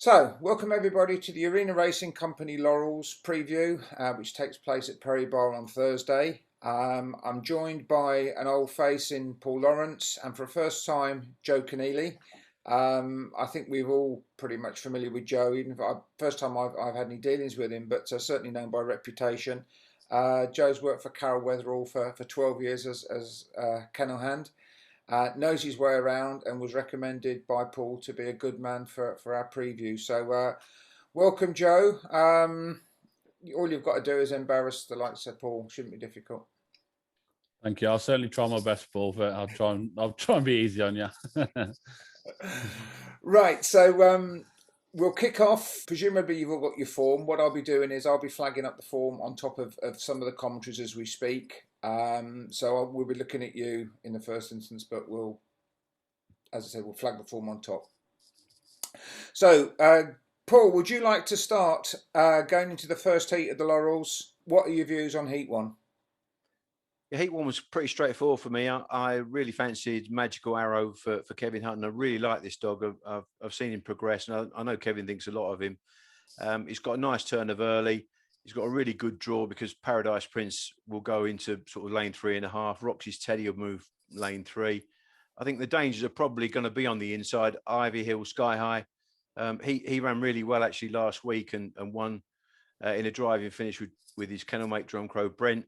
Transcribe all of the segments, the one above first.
So, welcome everybody to the Arena Racing Company Laurels preview, which takes place at Perry Bar on Thursday. I'm joined by an old face in Paul Lawrence, and for the first time, Joe Conneely. I think we're all pretty much familiar with Joe, even if first time I've had any dealings with him, but certainly known by reputation. Joe's worked for Carol Weatherall for 12 years as kennel hand. Knows his way around and was recommended by Paul to be a good man for our preview. So, welcome, Joe. All you've got to do is embarrass the likes of Paul. Shouldn't be difficult. Thank you. I'll certainly try my best, Paul, but I'll try and be easy on you. Right. So, we'll kick off. Presumably, you've all got your form. What I'll be doing is I'll be flagging up the form on top of some of the commentaries as we speak. We'll be looking at you in the first instance, but as I said, we'll flag the form on top. So, Paul, would you like to start going into the first heat of the Laurels? What are your views on Heat 1? The Heat 1 was pretty straightforward for me. I really fancied Magical Arrow for Kevin Hunt, and I really like this dog. I've seen him progress, and I know Kevin thinks a lot of him. He's got a nice turn of early. He's got a really good draw because Paradise Prince will go into sort of lane 3.5. Roxy's Teddy will move lane 3. I think the dangers are probably going to be on the inside. Ivy Hill, Sky High. He ran really well actually last week and won in a driving finish with his kennel mate Drum Crow Brent.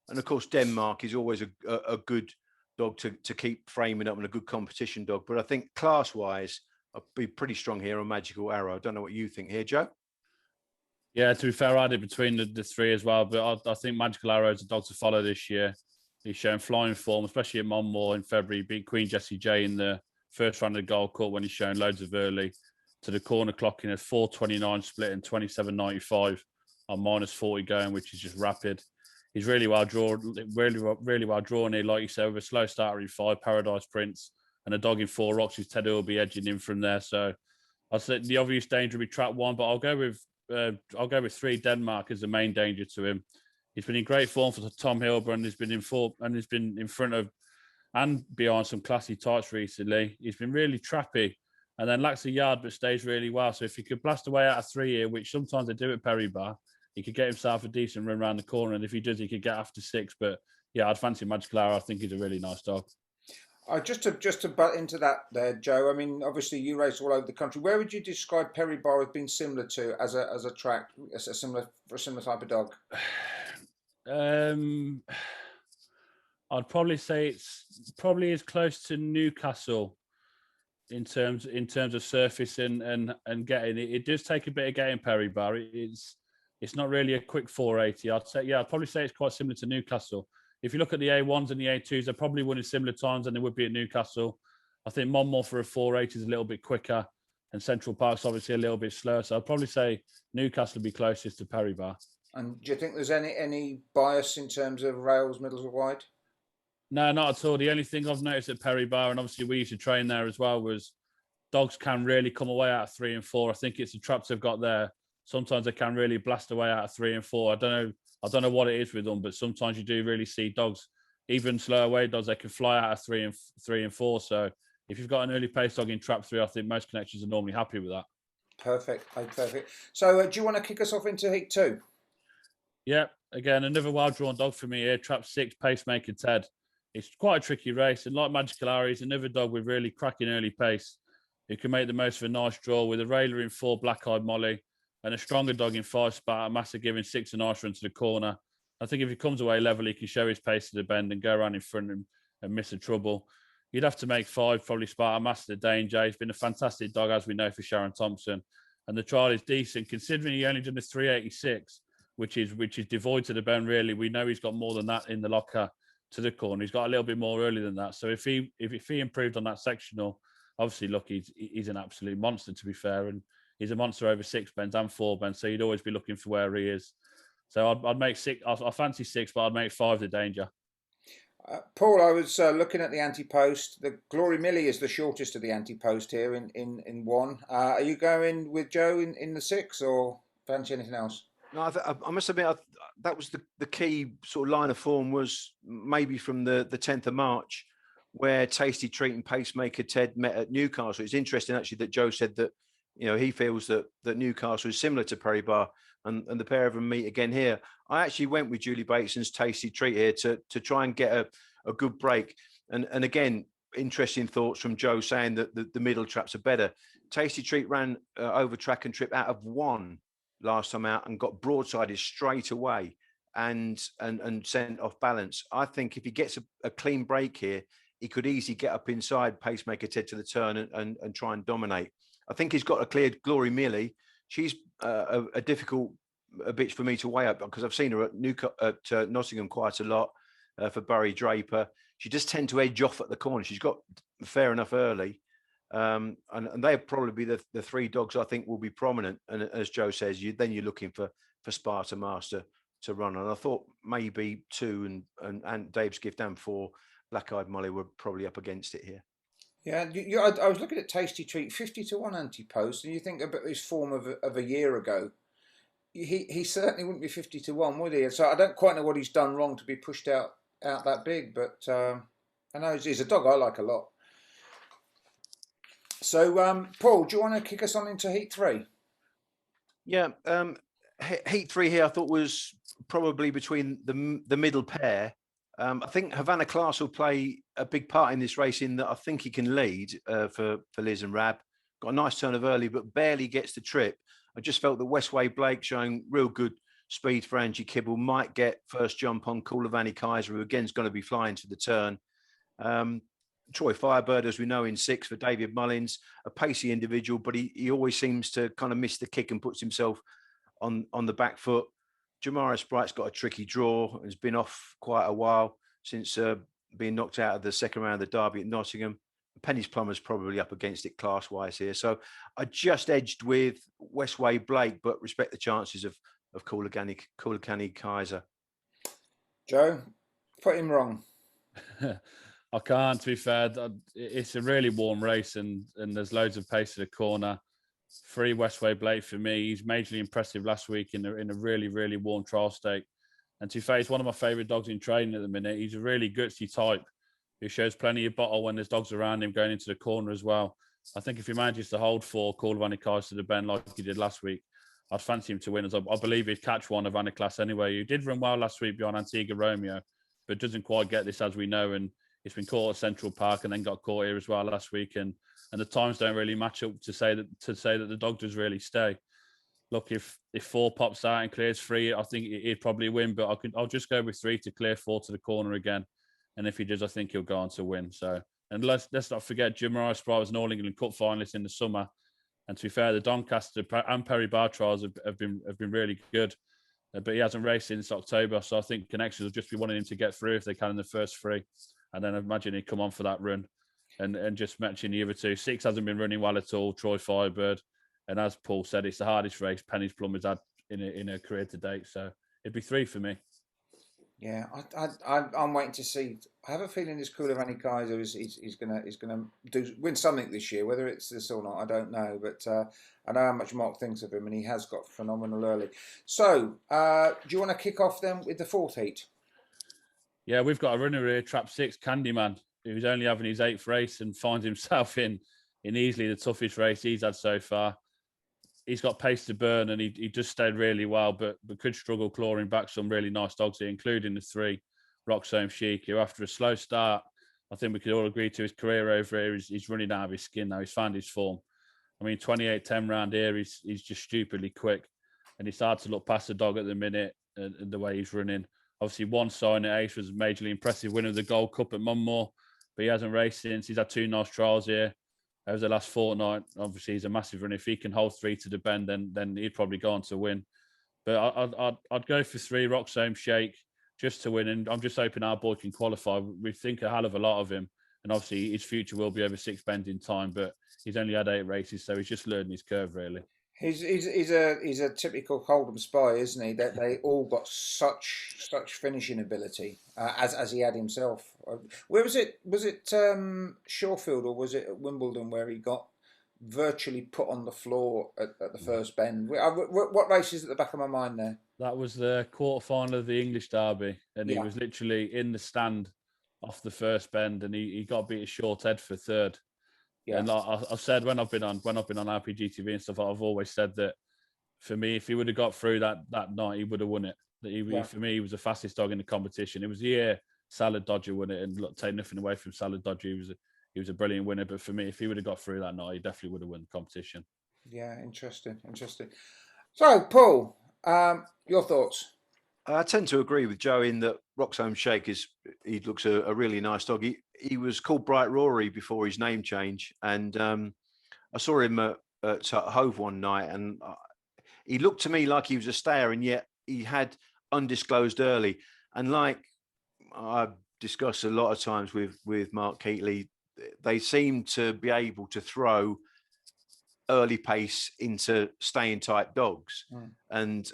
And of course, Denmark is always a good dog to keep framing up and a good competition dog. But I think class wise, I'll be pretty strong here on Magical Arrow. I don't know what you think here, Joe. Yeah, to be fair, I had it between the three as well, but I think Magical Arrow is a dog to follow this year. He's shown flying form, especially at Monmore in February. Beat Queen Jessie J in the first round of the Gold Cup when he's shown loads of early. To the corner clocking a 4:29 split and 27.95 on -40 going, which is just rapid. He's really well drawn, really well drawn here, like you said, with a slow starter in 5, Paradise Prince, and a dog in 4, Roxy's Teddy will be edging in from there. So I said the obvious danger will be trap 1, but I'll go with 3, Denmark as the main danger to him. He's been in great form for Tom Hilber and he's been in front of and behind some classy types recently. He's been really trappy and then lacks a yard but stays really well. So if he could blast away out of 3 here, which sometimes they do at Perry Bar, he could get himself a decent run around the corner. And if he does, he could get after 6. But yeah, I'd fancy Magical Arrow. I think he's a really nice dog. Just to butt into that there, Joe. I mean, obviously you race all over the country. Where would you describe Perry Bar as being similar to as a track, as a similar type of dog? I'd probably say it's probably as close to Newcastle in terms of surface and getting it. It does take a bit of getting Perry Bar. It's not really a quick 480. I'd probably say it's quite similar to Newcastle. If you look at the A1s and the A2s, they're probably winning similar times than they would be at Newcastle. I think Monmore for a 480 is a little bit quicker, and Central Park's obviously a little bit slower. So I'd probably say Newcastle would be closest to Perry Bar. And do you think there's any bias in terms of rails, middles, or wide? No, not at all. The only thing I've noticed at Perry Bar, and obviously we used to train there as well, was dogs can really come away out of 3 and 4. I think it's the traps they've got there. Sometimes they can really blast away out of 3 and 4. I don't know what it is with them, but sometimes you do really see dogs, even slow away dogs, they can fly out of 3 and 4. So if you've got an early pace dog in trap 3, I think most connections are normally happy with that. Perfect. So do you want to kick us off into Heat 2? Yeah, again, another well-drawn dog for me here, trap 6, Pacemaker Ted. It's quite a tricky race, and like Magical Arrow, he's another dog with really cracking early pace who can make the most of a nice draw with a railer in 4, Black-Eyed Molly, and a stronger dog in 5, Sparta Massa giving 6 a nice run to the corner. I think if he comes away level, he can show his pace to the bend and go around in front and miss a trouble. You'd have to make 5, probably Sparta Massa the danger. He's been a fantastic dog, as we know, for Sharon Thompson. And the trial is decent, considering he only done a 386, which is devoid to the bend, really. We know he's got more than that in the locker to the corner. He's got a little bit more early than that. So if he improved on that sectional, obviously, look, he's an absolute monster, to be fair. And he's a monster over 6 bends and 4 bends. So you'd always be looking for where he is. So I'd make 6. I fancy 6, but I'd make 5 the danger. Paul, I was looking at the anti-post. The Glory Millie is the shortest of the anti-post here in 1. Are you going with Joe in the 6 or fancy anything else? No, I must admit that was the key sort of line of form was maybe from the 10th of March, where Tasty Treat and Pacemaker Ted met at Newcastle. It's interesting actually that Joe said that he feels that Newcastle is similar to Perry Bar, and the pair of them meet again here. I actually went with Julie Bateson's Tasty Treat here to try and get a good break. And again, interesting thoughts from Joe saying that the middle traps are better. Tasty Treat ran over track and trip out of 1 last time out and got broadsided straight away and sent off balance. I think if he gets a clean break here, he could easily get up inside Pacemaker Ted to the turn and try and dominate. I think he's got a clear Glory Mealy. She's a difficult bitch for me to weigh up because I've seen her at Nottingham quite a lot for Barry Draper. She does tend to edge off at the corner. She's got fair enough early. And they'll probably be the 3 dogs I think will be prominent. And as Joe says, you're looking for Sparta Master to run. And I thought maybe 2 and Dave's Gift and 4 Black Eyed Molly were probably up against it here. Yeah, I was looking at Tasty Treat, 50-1 anti-post, and you think about his form of a year ago. He certainly wouldn't be 50-1, would he? So I don't quite know what he's done wrong to be pushed out that big, but I know he's a dog I like a lot. So, Paul, do you want to kick us on into Heat 3? Yeah, Heat 3 here I thought was probably between the middle pair. I think Havana Class will play a big part in this race in that I think he can lead for Liz and Rab. Got a nice turn of early, but barely gets the trip. I just felt that Westway Blake showing real good speed for Angie Kibble might get first jump on Koulivanny Kaiser, who again is going to be flying to the turn. Troy Firebird, as we know, in 6 for David Mullins, a pacey individual, but he always seems to kind of miss the kick and puts himself on the back foot. Jamara Sprite's got a tricky draw, has been off quite a while since being knocked out of the second round of the Derby at Nottingham. Penny's Plumber's probably up against it class-wise here. So I just edged with Westway Blake, but respect the chances of Koulivanny Kaiser. Joe, put him wrong. I can't, to be fair. It's a really warm race and there's loads of pace to the corner. 3 Westway Blake for me. He's majorly impressive last week in a really, really warm trial stake. And to be fair, he's one of my favourite dogs in training at the minute. He's a really gutsy type who shows plenty of bottle when there's dogs around him going into the corner as well. I think if he manages to hold 4 Koulivanny Kaiser to the bend like he did last week, I'd fancy him to win. As I believe he'd catch one of Havana Class anyway. He did run well last week beyond Antigua Romeo, but doesn't quite get this, as we know. And it's been caught at Central Park and then got caught here as well last week. And the times don't really match up to say that the dog does really stay. Look, if 4 pops out and clears 3, I think he'd probably win. But I'll just go with 3 to clear 4 to the corner again. And if he does, I think he'll go on to win. So, and let's not forget, Jamara Sprite was an All England Cup finalist in the summer. And to be fair, the Doncaster and Perry Bar trials have been really good. But he hasn't raced since October. So I think Connections will just be wanting him to get through if they can in the first 3. And then I imagine he'd come on for that run. And just mention the other 2. 6 hasn't been running well at all, Troy Firebird. And as Paul said, it's the hardest race Penny's Plumber's had in her career to date. So it'd be 3 for me. Yeah, I'm waiting to see. I have a feeling this Koulivanny Kaiser is gonna win something this year. Whether it's this or not, I don't know. But I know how much Mark thinks of him, and he has got phenomenal early. So, do you want to kick off then with the 4th heat? Yeah, we've got a runner here, Trap 6, Candyman, who's only having his 8th race and finds himself in easily the toughest race he's had so far. He's got pace to burn and he just stayed really well, but could struggle clawing back some really nice dogs here, including the 3 Roxhome Chic, who after a slow start, I think we could all agree to his career over here, he's running out of his skin now. He's found his form. I mean, 28-10 round here, he's just stupidly quick. And he's hard to look past the dog at the minute and the way he's running. Obviously, 1 sign at Ace was majorly impressive, winner of the Gold Cup at Munmore, but he hasn't raced since. He's had 2 nice trials here over the last fortnight. Obviously, he's a massive runner. If he can hold 3 to the bend, then he'd probably go on to win. But I'd go for 3 Roxhome Shake just to win. And I'm just hoping our boy can qualify. We think a hell of a lot of him. And obviously, his future will be over 6 bends in time. But he's only had 8 races, so he's just learning his curve, really. He's a typical Hold'em spy, isn't he? That they all got such finishing ability, as he had himself. Where was it? Was it Shawfield or was it at Wimbledon where he got virtually put on the floor at the first bend? What race is at the back of my mind there? That was the quarterfinal of the English Derby, and he Yeah. was literally in the stand off the first bend, and he got beat a short head for 3rd. Yeah. And I've said when I've been on RPG TV and stuff, I've always said that for me, if he would have got through that night, he would have won it. For me, he was the fastest dog in the competition. It was the year Salad Dodger won it, and look, take nothing away from Salad Dodger, he was a brilliant winner. But for me, if he would have got through that night, he definitely would have won the competition. Yeah, interesting. So, Paul, your thoughts? I tend to agree with Joe in that Roxham Shake he looks a really nice dog. He was called Bright Rory before his name change, and I saw him at Hove one night, and he looked to me like he was a stayer, and yet he had undisclosed early. And like I've discussed a lot of times with Mark Keatley, they seem to be able to throw early pace into staying type dogs. And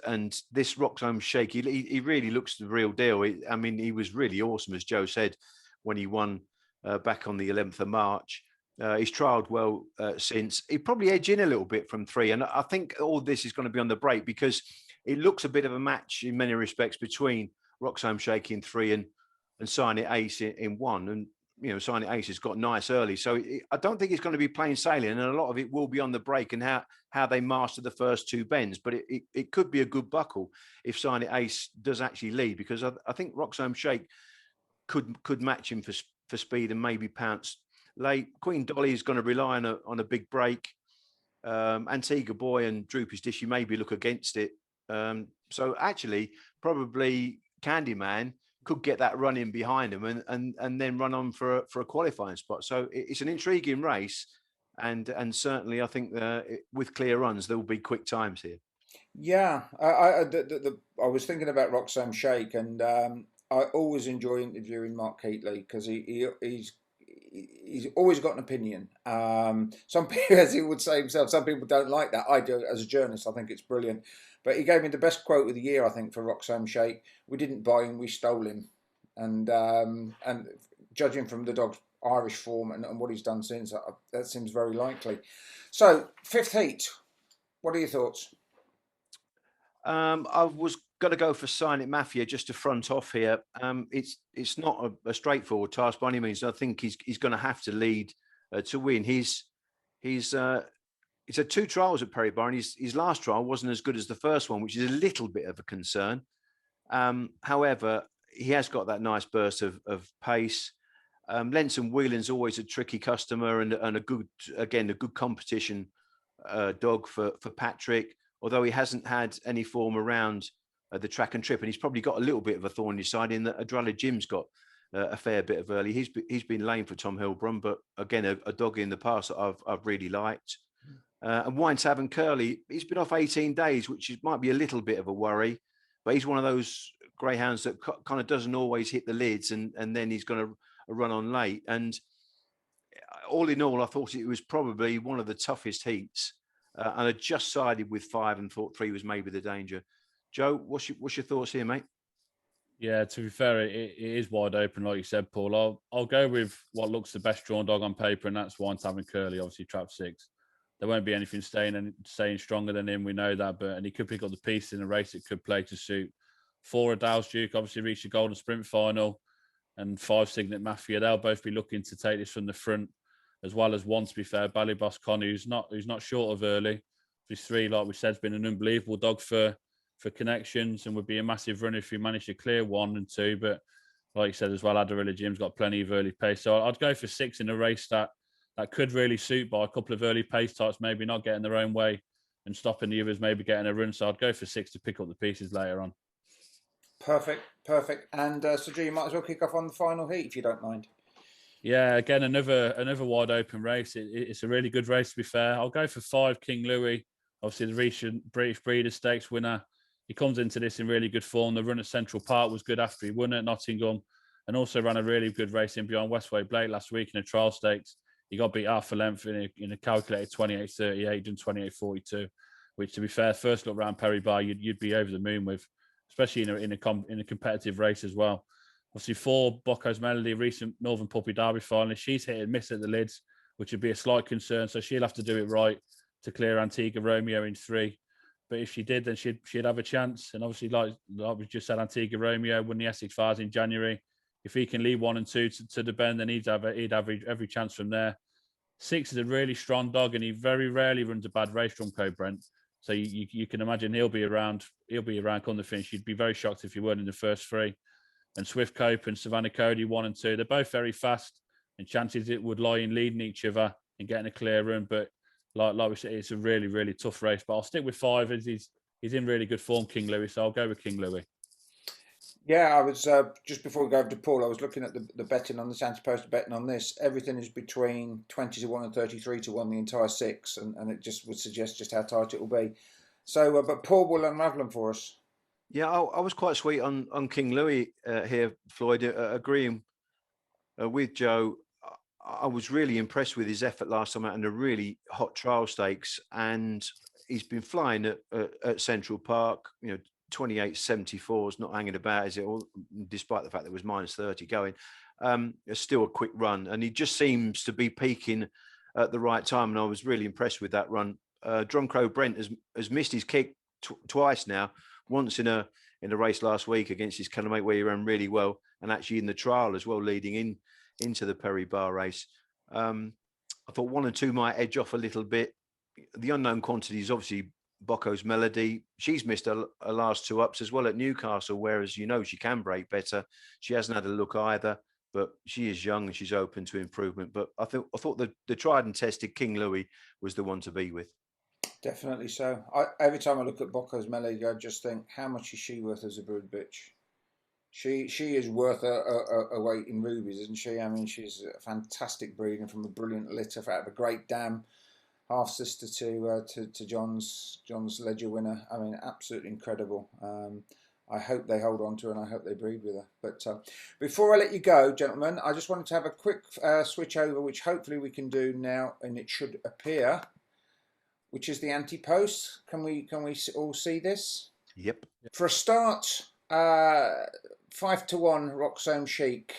this Roxham Shake, he really looks the real deal. I mean, he was really awesome, as Joe said, when he won back on the 11th of March. He's trialled well since. He probably edged in a little bit from 3. And I think all this is going to be on the break, because it looks a bit of a match in many respects between Roxham Shake in 3 and Sign It Ace in 1. And Sign It Ace has got nice early. So I don't think it's going to be plain sailing, and a lot of it will be on the break and how they master the first 2 bends. But it could be a good buckle if Sign It Ace does actually lead, because I think Roxham Shake could match him for speed and maybe pounce late. Queen Dolly is going to rely on a big break. Antigua Boy and Droopy's Dish, you maybe look against it. So actually, probably Candyman could get that run in behind him and then run on for a qualifying spot. So it's an intriguing race, and certainly I think with clear runs there will be quick times here. Yeah, I was thinking about Roxham Shake, and I always enjoy interviewing Mark Keatley because he's always got an opinion. Some people, as he would say himself, some people don't like that. I do as a journalist. I think it's brilliant. But he gave me the best quote of the year, I think, for Roxham Shake. We didn't buy him, we stole him. And judging from the dog's Irish form and what he's done since, that seems very likely. So, 5th heat. What are your thoughts? I was going to go for Sign It Mafia just to front off here. It's not a straightforward task by any means. I think he's going to have to lead to win. He's had 2 trials at Perry Bar, and his last trial wasn't as good as the first one, which is a little bit of a concern. However, he has got that nice burst of pace. Lenson Whelan's always a tricky customer and a good competition dog for Patrick, although he hasn't had any form around the track and trip, and he's probably got a little bit of a thorn in his side in that Adrenaline Jim's got a fair bit of early. He's been lame for Tom Hilbrum, but again, a dog in the past that I've really liked. And Wine Tavern Curly, he's been off 18 days, which might be a little bit of a worry, but he's one of those greyhounds that kind of doesn't always hit the lids, and then he's going to run on late. And all in all, I thought it was probably one of the toughest heats, and I just sided with 5 and thought 3 was maybe the danger. Joe, what's your thoughts here, mate? Yeah, to be fair, it is wide open, like you said, Paul. I'll go with what looks the best drawn dog on paper, and that's Wine Tavern Curly, obviously trap 6. There won't be anything staying stronger than him. We know that, and he could pick up the piece in a race. It could play to suit. 4 Dow's Duke obviously reached the Golden Sprint final, and 5 Signet Mafia. They'll both be looking to take this from the front, as well as 1, to be fair, Ballyboss Con, who's not short of early. His 3, like we said, has been an unbelievable dog for connections, and would be a massive runner if he managed to clear 1 and 2. But like you said as well, Adderilla Jim's got plenty of early pace. So I'd go for 6 in a race that could really suit by a couple of early pace types, maybe not getting their own way and stopping the others, maybe getting a run. So I'd go for 6 to pick up the pieces later on. Perfect. And so, Drew, you might as well kick off on the final heat if you don't mind. Yeah, again, another wide open race. It's a really good race, to be fair. I'll go for 5 King Louis, obviously the recent British Breeders' Stakes winner. He comes into this in really good form. The run at Central Park was good after he won at Nottingham, and also ran a really good race in behind Westway Blake last week in a trial stakes. He got beat half a length in a calculated 28.38 and 28.42, which, to be fair, first look round Perry Bar, you'd be over the moon with, especially in a competitive race as well. Obviously, 4 Bocco's Melody, recent Northern Puppy Derby finalist. She's hit and miss at the lids, which would be a slight concern. So she'll have to do it right to clear Antigua Romeo in 3. But if she did, then she'd have a chance. And obviously, like we just said, Antigua Romeo won the Essex Fires in January. If he can lead 1 and 2 to the bend, then he'd have every chance from there. 6 is a really strong dog, and he very rarely runs a bad race, Drumco Brent. So you can imagine he'll be around come the finish. You'd be very shocked if he weren't in the first 3. And Swift Cope and Savannah Cody 1 and 2, they're both very fast, and chances it would lie in leading each other and getting a clear run. But like we said, it's a really, really tough race. But I'll stick with 5 as he's in really good form, King Louis. So I'll go with King Louis. Yeah, I was just before we go over to Paul, I was looking at the betting on this, anti-poster betting on this. Everything is between 20 to 1 and 33 to 1, the entire 6, and it just would suggest just how tight it will be. So, but Paul will unravel them for us. Yeah, I was quite sweet on King Louis here, Floyd, agreeing with Joe. I was really impressed with his effort last time out in a really hot trial stakes, and he's been flying at Central Park. 28.74 is not hanging about, is it? All, despite the fact that it was -30 going, it's still a quick run, and he just seems to be peaking at the right time. And I was really impressed with that run. Drumcrow Brent has missed his kick twice now. Once in a race last week against his Calamate, where he ran really well, and actually in the trial as well, leading into the Perry Bar race. I thought 1 and 2 might edge off a little bit. The unknown quantity is obviously Bocco's Melody. She's missed her last 2 ups as well at Newcastle, whereas she can break better. She hasn't had a look either, but she is young and she's open to improvement. But I thought the tried and tested King Louis was the one to be with. Definitely so. Every time I look at Bocco's Melody, I just think, how much is she worth as a brood bitch? She is worth a weight in rubies, isn't she? I mean, she's a fantastic breed and from a brilliant litter out of a great dam, half sister to John's Ledger winner. I mean, absolutely incredible. I hope they hold on to her and I hope they breed with her. But before I let you go, gentlemen, I just wanted to have a quick switch over, which hopefully we can do now, and it should appear, which is the anti-post. Can we all see this? Yep. For a start, 5 to 1 Roxome Chic.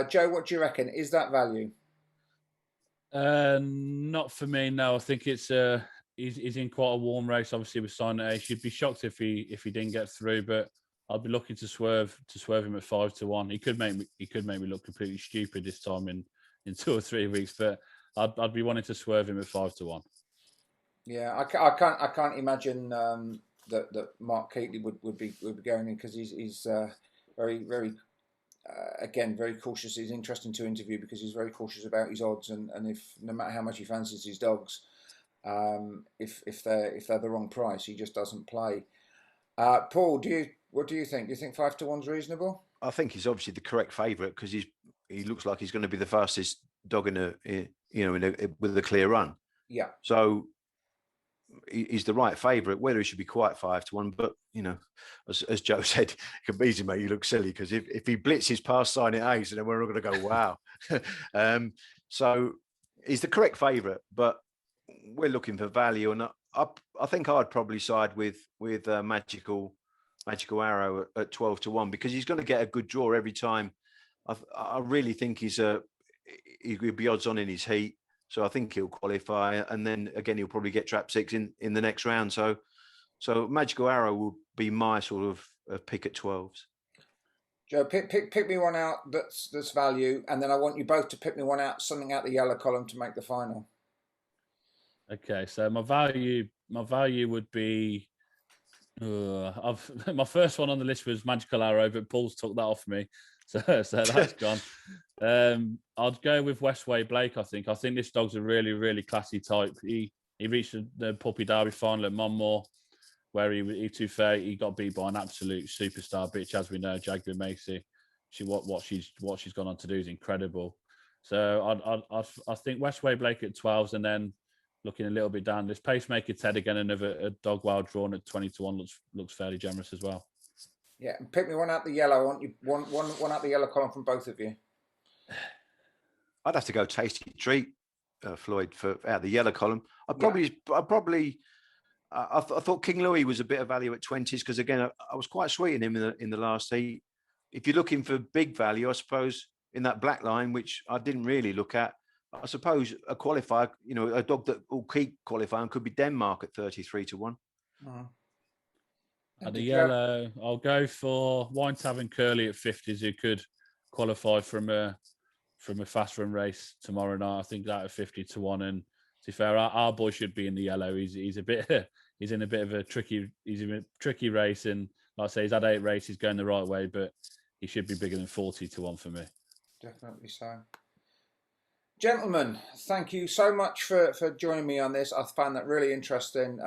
Joe, what do you reckon? Is that value? Not for me. No, I think it's he's in quite a warm race. Obviously, with Silent Ace, you'd be shocked if he didn't get through. But I'd be looking to swerve him at 5 to 1. He could make me look completely stupid this time in 2 or 3 weeks. But I'd be wanting to swerve him at 5 to 1. Yeah, I can't imagine that Mark Keatley would be going in, because he's very again very cautious. He's interesting to interview because he's very cautious about his odds, and if no matter how much he fancies his dogs, if they're the wrong price, he just doesn't play. Paul, what do you think? Do you think 5 to 1's reasonable? I think he's obviously the correct favourite because he looks like he's going to be the fastest dog with a clear run. Yeah. So he's the right favourite. Whether he should be quite 5 to 1, but as Joe said, it could be easy, mate. You look silly because if he blitzes past Silent Ace, then we're all going to go wow. So he's the correct favourite, but we're looking for value, and I think I'd probably side with Magical Arrow at 12 to 1 because he's going to get a good draw every time. I really think he'll be odds on in his heat. So I think he'll qualify, and then again he'll probably get trap 6 in the next round. So Magical Arrow will be my sort of pick at 12s. Joe, pick me one out that's value, and then I want you both to pick me one out, something out the yellow column to make the final. Okay, so my value would be. My first one on the list was Magical Arrow, but Paul's took that off me, so that's gone. I'd go with Westway Blake. I think this dog's a really, really classy type. He reached the Puppy Derby final at Monmore, where he too fair. He got beat by an absolute superstar bitch, as we know, Jaguar Macy. What she's gone on to do is incredible. So I think Westway Blake at 12s, and then looking a little bit down, this Pacemaker Ted again, another dog well drawn at 20 to 1 looks fairly generous as well. Yeah, and pick me one out the yellow. I want you one out the yellow column from both of you. I'd have to go Tasty Treat, Floyd, for out the yellow column. I thought King Louis was a bit of value at 20s because again I was quite sweet in him in the last heat. If you're looking for big value, I suppose in that black line, which I didn't really look at, I suppose a qualifier, a dog that will keep qualifying could be Denmark at 33 to 1. At the yellow, I'll go for Wine Tavern Curly at 50s, who could qualify from from a fast run race tomorrow night. I think that at 50-1. And to be fair, our boy should be in the yellow. He's a bit he's in a bit of a tricky race, and like I say, he's had 8 races going the right way, but he should be bigger than 40-1 for me. Definitely so. Gentlemen, thank you so much for joining me on this. I found that really interesting.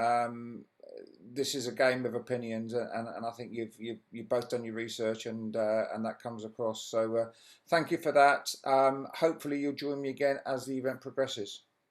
This is a game of opinions, and I think you've both done your research, and that comes across. So thank you for that. Hopefully you'll join me again as the event progresses.